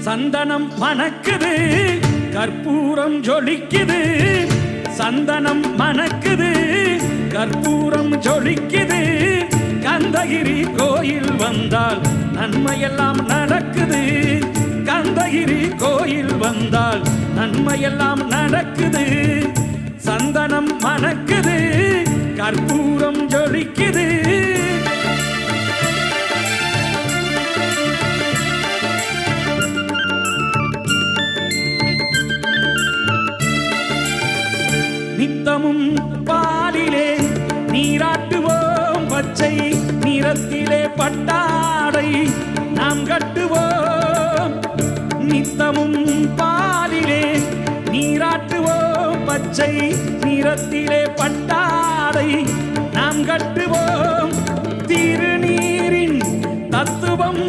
சந்தனம் மணக்குது கற்பூரம் ஜொலிக்குது சந்தனம் மணக்குது கற்பூரம் ஜொலிக்குது கந்தகிரி கோயில் வந்தால் நன்மையெல்லாம் நடக்குது கந்தகிரி கோயில் வந்தால் நன்மையெல்லாம் நடக்குது சந்தனம் மணக்குது கற்பூரம் ஜொலிக்குது நித்தமும் பாலிலே நீராட்டுவோம் பச்சை நிறத்திலே பட்டாடை நாம் கட்டுவோம் நித்தமும் பாலிலே நீராட்டுவோம் பச்சை நிறத்திலே பட்டாடை நாம் கட்டுவோம் திருநீரின் தத்துவம்